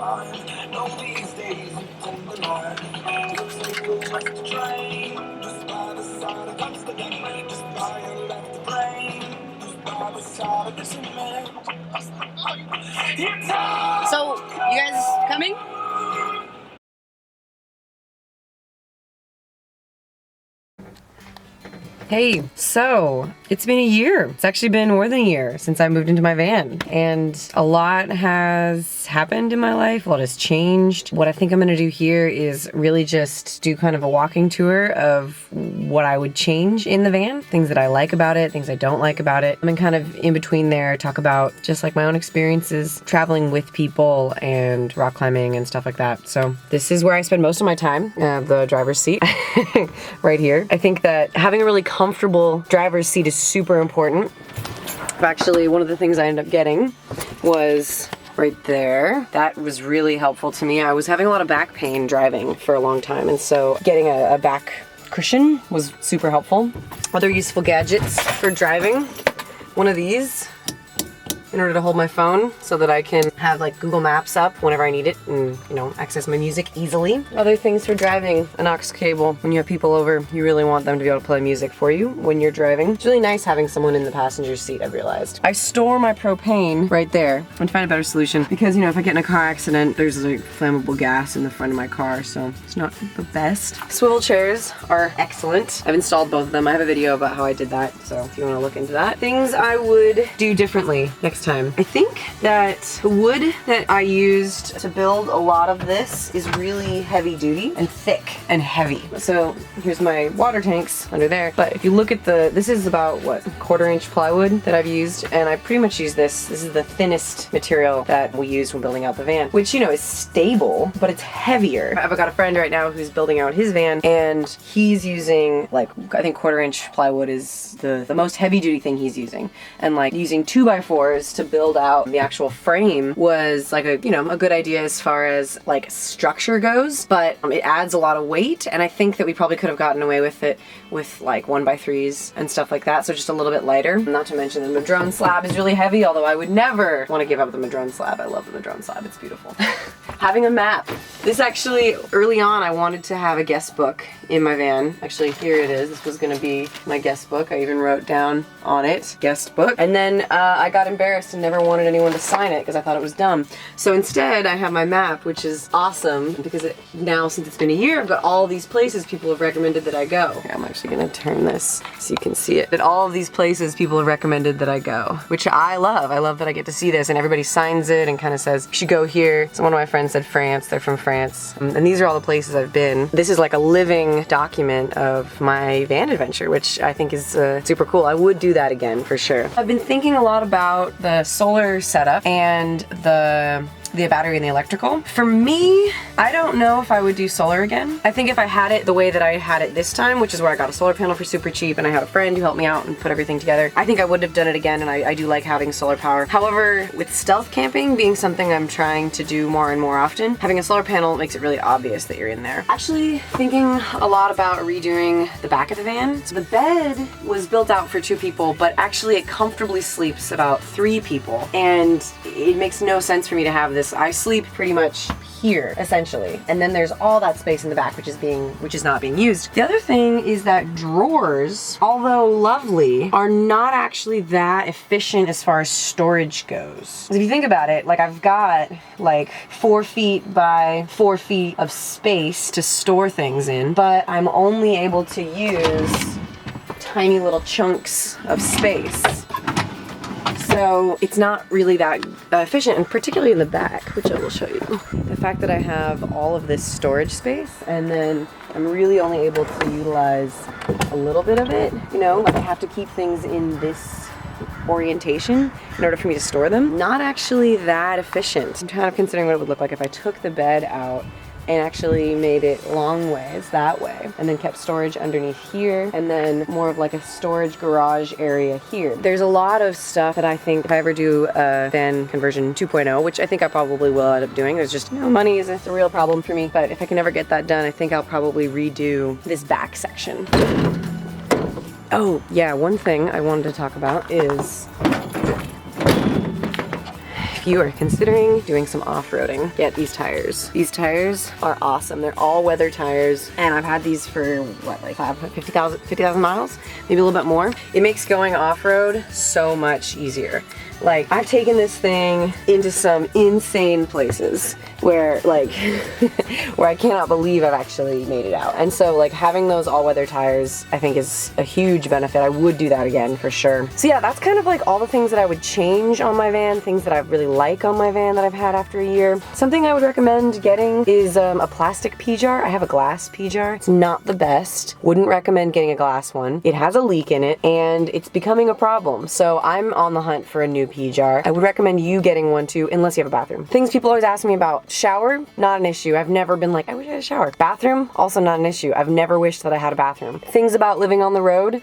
So, you guys coming? Hey, so it's been a year. It's actually been more than a year since I moved into my van, and a lot has happened in my life. A lot has changed. What I think I'm gonna do here is really just do kind of a walking tour of what I would change in the van, things that I like about it, things I don't like about it. I'm gonna kind of in between there talk about just like my own experiences traveling with people and rock climbing and stuff like that. So this is where I spend most of my time, the driver's seat right here. I think that having a really comfortable driver's seat is super important. Actually, one of the things I ended up getting was right there. That was really helpful to me. I was having a lot of back pain driving for a long time, and so getting a back cushion was super helpful. Other useful gadgets for driving, one of these in order to hold my phone so that I can have like Google Maps up whenever I need it and, you know, access my music easily. Other things for driving, an aux cable. When you have people over, you really want them to be able to play music for you when you're driving. It's really nice having someone in the passenger seat, I've realized. I store my propane right there. I'm trying to find a better solution because, you know, if I get in a car accident, there's like flammable gas in the front of my car, so it's not the best. Swirl chairs are excellent. I've installed both of them. I have a video about how I did that, so if you want to look into that. Things I would do differently next time. I think that the wood that I used to build a lot of this is really heavy duty and thick and heavy. So here's my water tanks under there. But if you look at this is about what, 1/4 inch plywood that I've used, and I pretty much use this. This is the thinnest material that we use when building out the van, which, you know, is stable, but it's heavier. I've got a friend right now who's building out his van, and he's using like, I think 1/4 inch plywood is the most heavy duty thing he's using. And like using 2x4s to build out the actual frame was like a, you know, a good idea as far as like structure goes, but it adds a lot of weight, and I think that we probably could have gotten away with it with like 1x3s and stuff like that, so just a little bit lighter. Not to mention the madrone slab is really heavy, although I would never want to give up the madrone slab. I love the madrone slab, it's beautiful. Having a map. This actually, early on, I wanted to have a guest book in my van. Actually, here it is. This was gonna be my guest book. I even wrote down on it, guest book. And then I got embarrassed and never wanted anyone to sign it because I thought it was dumb. So instead, I have my map, which is awesome because now, since it's been a year, I've got all these places people have recommended that I go. Okay, I'm actually gonna turn this so you can see it. But all of these places people have recommended that I go, which I love. I love that I get to see this and everybody signs it and kind of says, you should go here. So one of my friends said France, they're from France. And these are all the places I've been. This is like a living document of my van adventure, which I think is super cool. I would do that again for sure. I've been thinking a lot about the solar setup and the battery and the electrical. For me, I don't know if I would do solar again. I think if I had it the way that I had it this time, which is where I got a solar panel for super cheap and I had a friend who helped me out and put everything together, I think I would have done it again, and I do like having solar power. However, with stealth camping being something I'm trying to do more and more often, having a solar panel makes it really obvious that you're in there. Actually thinking a lot about redoing the back of the van. So the bed was built out for 2 people, but actually it comfortably sleeps about 3 people, and it makes no sense for me to have this. I sleep pretty much here, essentially. And then there's all that space in the back, which is not being used. The other thing is that drawers, although lovely, are not actually that efficient as far as storage goes. If you think about it, like I've got like 4 feet by 4 feet of space to store things in, but I'm only able to use tiny little chunks of space. So it's not really that efficient, and particularly in the back, which I will show you. The fact that I have all of this storage space, and then I'm really only able to utilize a little bit of it, you know, like I have to keep things in this orientation in order for me to store them. Not actually that efficient. I'm kind of considering what it would look like if I took the bed out and actually made it long ways that way, and then kept storage underneath here, and then more of like a storage garage area here. There's a lot of stuff that I think if I ever do a van conversion 2.0, which I think I probably will end up doing, there's just, you know, money is a real problem for me, but if I can ever get that done, I think I'll probably redo this back section. Oh yeah, one thing I wanted to talk about is, if you are considering doing some off-roading, get these tires. These tires are awesome. They're all weather tires, and I've had these for what, like 50,000 miles, maybe a little bit more. It makes going off-road so much easier. Like, I've taken this thing into some insane places where, like, where I cannot believe I've actually made it out. And so, like, having those all-weather tires, I think, is a huge benefit. I would do that again, for sure. So yeah, that's kind of like all the things that I would change on my van, things that I really like on my van that I've had after a year. Something I would recommend getting is a plastic pea jar. I have a glass pea jar. It's not the best. Wouldn't recommend getting a glass one. It has a leak in it, and it's becoming a problem. So I'm on the hunt for a new pea jar. I would recommend you getting one too, unless you have a bathroom. Things people always ask me about: shower, not an issue. I've never been like, I wish I had a shower. Bathroom, also not an issue. I've never wished that I had a bathroom. Things about living on the road: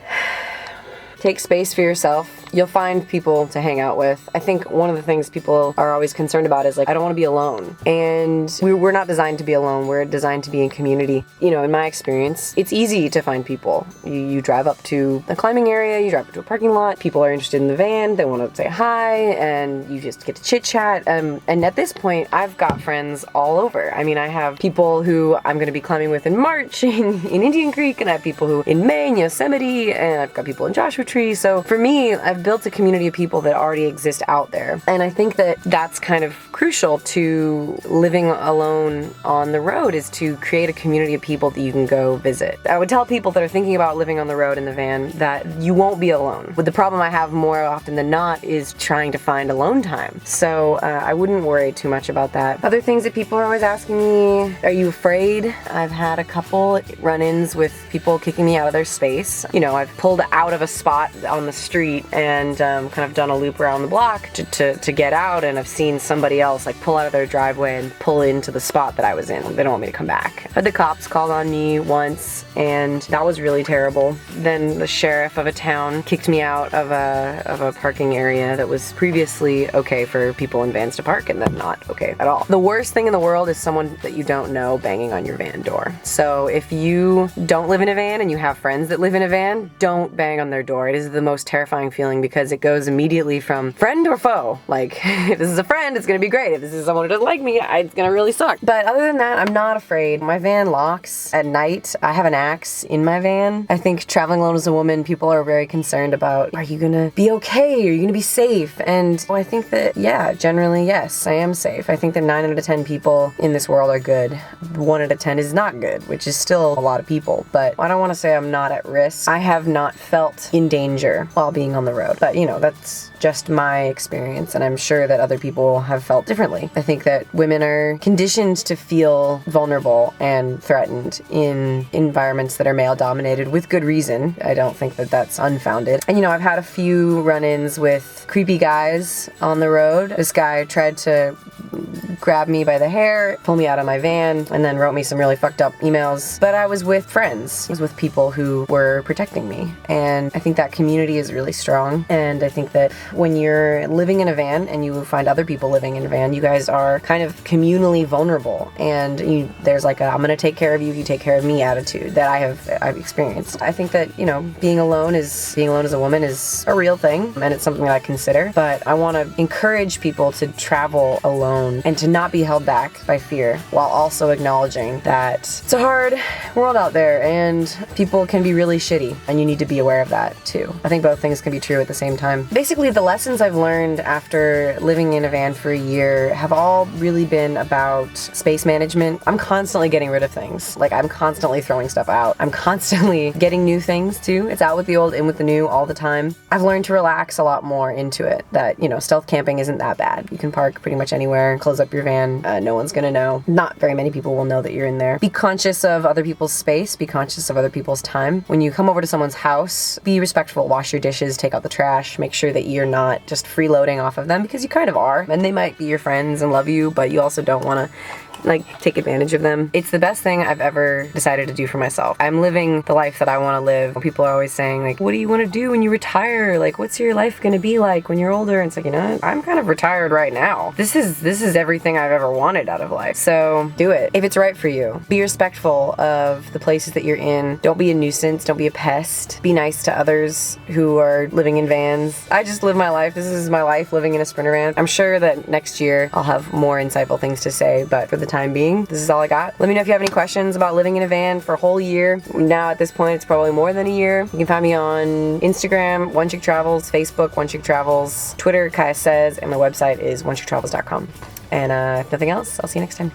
take space for yourself. You'll find people to hang out with. I think one of the things people are always concerned about is like, I don't want to be alone. And we're not designed to be alone. We're designed to be in community. You know, in my experience, it's easy to find people. You drive up to a climbing area, you drive up to a parking lot, people are interested in the van, they want to say hi, and you just get to chit chat. And at this point, I've got friends all over. I mean, I have people who I'm going to be climbing with in March in Indian Creek, and I have people who in May in Yosemite, and I've got people in Joshua Tree. So for me, I've built a community of people that already exist out there. And I think that that's kind of crucial to living alone on the road, is to create a community of people that you can go visit. I would tell people that are thinking about living on the road in the van that you won't be alone. But the problem I have more often than not is trying to find alone time. So I wouldn't worry too much about that. Other things that people are always asking me: are you afraid? I've had a couple run-ins with people kicking me out of their space. You know, I've pulled out of a spot on the street and kind of done a loop around the block to get out, and I've seen somebody else like pull out of their driveway and pull into the spot that I was in. They don't want me to come back. But the cops called on me once, and that was really terrible. Then the sheriff of a town kicked me out of a parking area that was previously okay for people in vans to park, and then not okay at all. The worst thing in the world is someone that you don't know banging on your van door. So if you don't live in a van and you have friends that live in a van, don't bang on their door. It is the most terrifying feeling, because it goes immediately from friend or foe. Like, if this is a friend, it's gonna be great. If this is someone who doesn't like me, it's gonna really suck. But other than that, I'm not afraid. My van locks at night. I have an axe in my van. I think traveling alone as a woman, people are very concerned about, are you gonna be okay? Are you gonna be safe? And I think that, yeah, generally, yes, I am safe. I think that 9 out of 10 people in this world are good. 1 out of 10 is not good, which is still a lot of people. But I don't want to say I'm not at risk. I have not felt in danger while being on the road. But, you know, that's just my experience, and I'm sure that other people have felt differently. I think that women are conditioned to feel vulnerable and threatened in environments that are male-dominated, with good reason. I don't think that that's unfounded. And, you know, I've had a few run-ins with creepy guys on the road. This guy tried to grab me by the hair, pull me out of my van, and then wrote me some really fucked up emails. But I was with friends. I was with people who were protecting me. And I think that community is really strong. And I think that when you're living in a van and you find other people living in a van, you guys are kind of communally vulnerable. And there's like a, I'm gonna take care of you if you take care of me attitude that I've experienced. I think that, you know, being alone as a woman is a real thing, and it's something that I consider. But I want to encourage people to travel alone and to not be held back by fear, while also acknowledging that it's a hard world out there and people can be really shitty, and you need to be aware of that too. I think both things can be true at the same time. Basically, the lessons I've learned after living in a van for a year have all really been about space management. I'm constantly getting rid of things. Like, I'm constantly throwing stuff out. I'm constantly getting new things too. It's out with the old, in with the new all the time. I've learned to relax a lot more into it, that, you know, stealth camping isn't that bad. You can park pretty much anywhere, close up your van, no one's gonna know. Not very many people will know that you're in there. Be conscious of other people's space, be conscious of other people's time. When you come over to someone's house, be respectful, wash your dishes, take out the trash, make sure that you're not just freeloading off of them, because you kind of are, and they might be your friends and love you, but you also don't want to like take advantage of them. It's the best thing I've ever decided to do for myself. I'm living the life that I want to live. People are always saying, like, what do you want to do when you retire? Like, what's your life going to be like when you're older? And it's like, you know, I'm kind of retired right now. This is everything everything I've ever wanted out of life. So do it if it's right for you. Be respectful of the places that you're in. Don't be a nuisance. Don't be a pest. Be nice to others who are living in vans. I just live my life. This is my life living in a Sprinter van. I'm sure that next year I'll have more insightful things to say, but for the time being, this is all I got. Let me know if you have any questions about living in a van for a whole year. Now at this point, it's probably more than a year. You can find me on Instagram, One Chick Travels, Facebook, One Chick Travels, Twitter, Kaya Says, and my website is onechicktravels.com. And if nothing else, I'll see you next time.